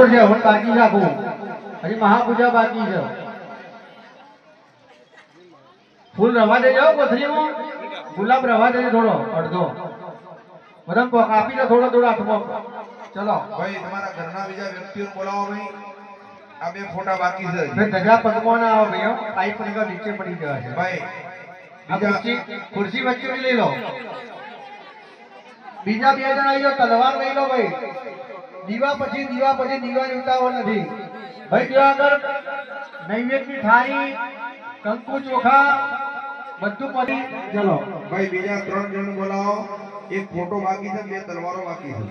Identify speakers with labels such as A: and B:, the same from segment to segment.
A: બપોર છે હવે બાકી રાખવું હજી મહાપૂજા બાકી છે ફૂલ રવા દેજો કોથળીમાં ગુલાબ રવા દેજો થોડો અડધો બધા કાપી દો થોડો થોડો હાથમાં ચલો
B: ભાઈ તમારા ઘરના બીજા વ્યક્તિઓ બોલાવો ભાઈ આ બે ફોટા બાકી છે
A: મેં ધજા પગમાં ના આવો ભાઈઓ પાઇપ નીકળ નીચે પડી જવા છે
B: ભાઈ
A: આ ખુરશી વચ્ચે લઈ લો બીજા બે જણ આવી જાઓ તલવાર લઈ લો ભાઈ દીવા પછી દીવાની ઉતાવળ નથી ભાઈ ત્યાં આગળ નૈવેદ્યની થાળી કંકુ ચોખા બધું પડી ચલો
B: ભાઈ બીજા 3 જણ બોલાવો એક ફોટો બાકી છે બે તલવારો બાકી છે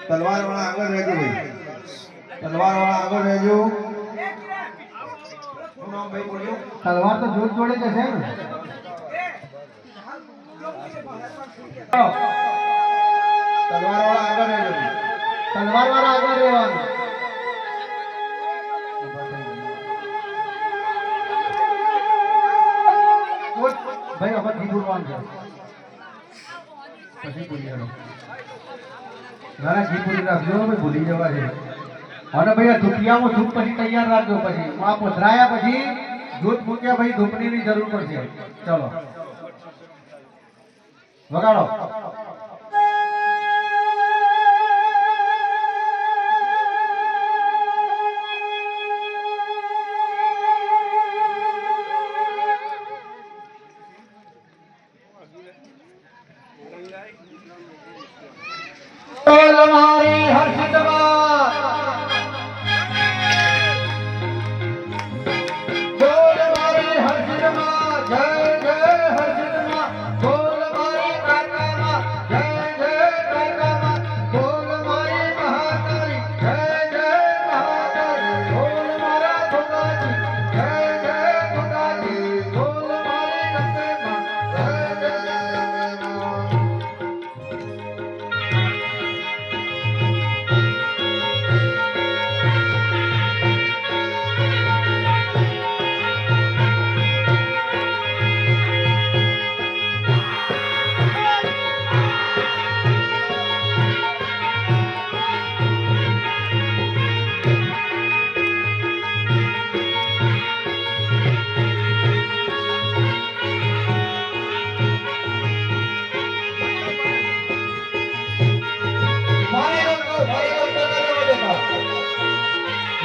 B: તલવાર વાળા આગળ રહેજો ભાઈ તલવાર વાળા આગળ રહેજો શું નામ ભાઈ બોલ્યો
A: તલવાર તો જોત જોડે જશે ને
B: તલવાર વાળા આગળ રહેજો
A: તલવાર વાળા આગળ રહેવાનું ભાઈ હવે ઘી પૂરવાનું છે પછી ભૂલી જવાનું ઘણા ઘી પૂરી રાખજો ભાઈ ભૂલી જવા છે અને ભાઈ આ ધૂપિયામાં ધૂપ પછી તૈયાર રાખજો પછી આ પધરાયા પછી દૂધ મૂક્યા ભાઈ ધૂપની જરૂર પડશે ચલો વગાડો મારી હર્ષિતમાં બોલ મારી હર્ષિતમાં જય જય હર્ષિતમાં બોલ મારી કાકામાં જય જય કાકામાં બોલ મારી મહાકાળી જય જય મહાકાળી બોલ મારા ખોટાજી જય જય ખોટાજી બોલ મારી ગંગેમાં જય જય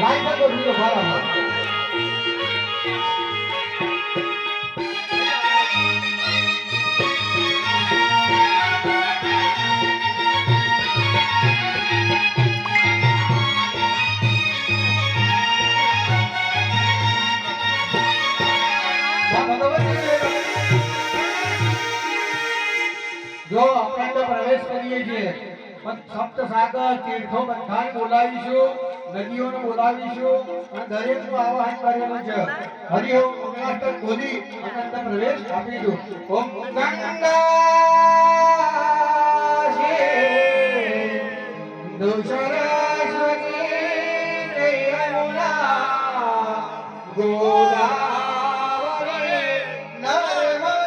A: લાઈન પર ગોઠવી મારામાં જો આપણે પ્રવેશ કરીએ છીએ સપ્ત સાગર તીર્થો બધાને બોલાવીશું નદીઓને બોલાવીશું અને દરેકનું આવાહન કરેલું છે હરિ ઓમ મંગલાષ્ટક બોલી અને અંદર પ્રવેશ આપીશું ઓમ ગંગા સરસ્વતી યમુના ગોદાવરી નર્મદા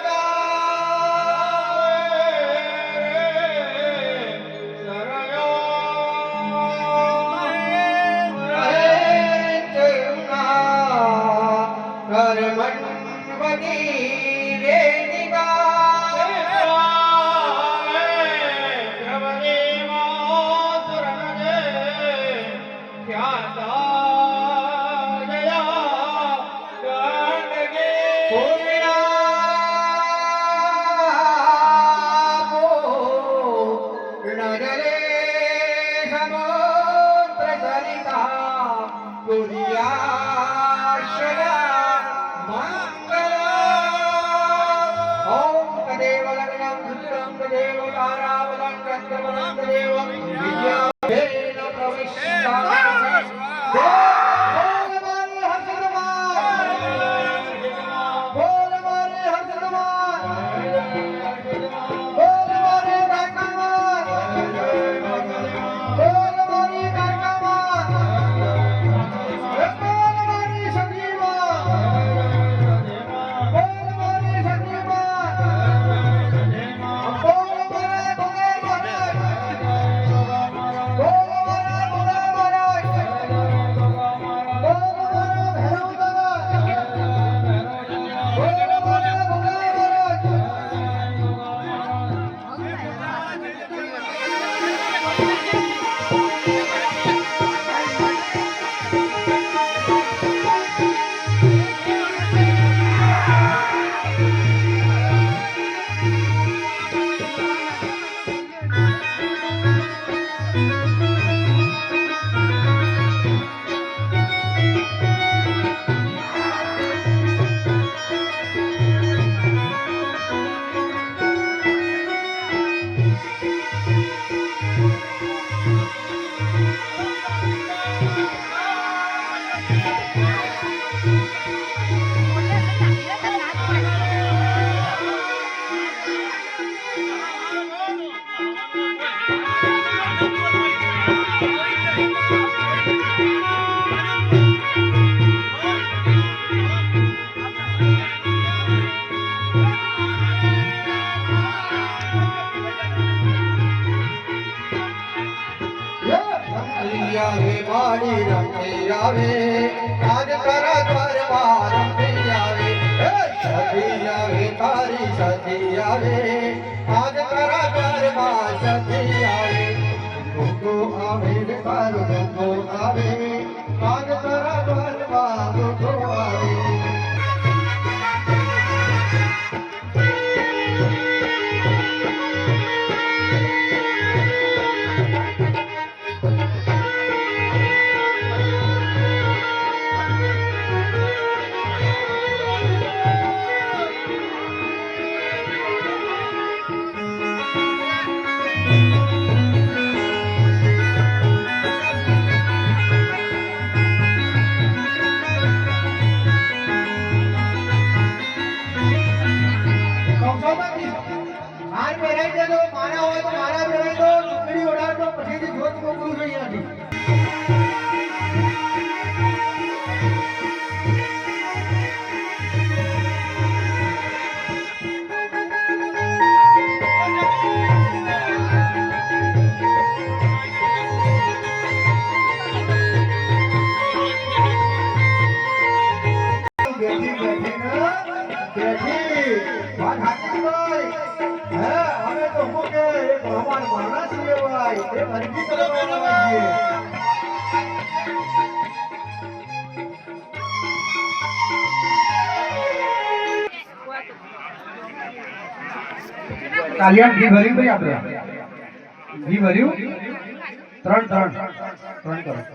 A: સતી આવે માડી રમતી આવે આજ તારા ઘરમાં રમતી આવે સતી આવે તારી સતી આવે આજ તારા ઘરમાં સતી આવે દુઃખો આવે ને તારો દુઃખો આવે આજ તારા ઘરમાં દુઃખો આવે હાર પહેરાઈ દેજો મારા હોય તો મારા પહેરાઈ દો ટુકડી ઓડાડો પછીથી જોત મોકલું છું અહીંયાથી બેઠી વાત હાચી ભાઈ હે અમે તો શું કે એક ભગવાન માણસ છીએ ભાઈ એ અરજી કરવા છીએ કાલિયા ઘી ભર્યું ભાઈ આપણે ઘી ભર્યું ત્રણ કરો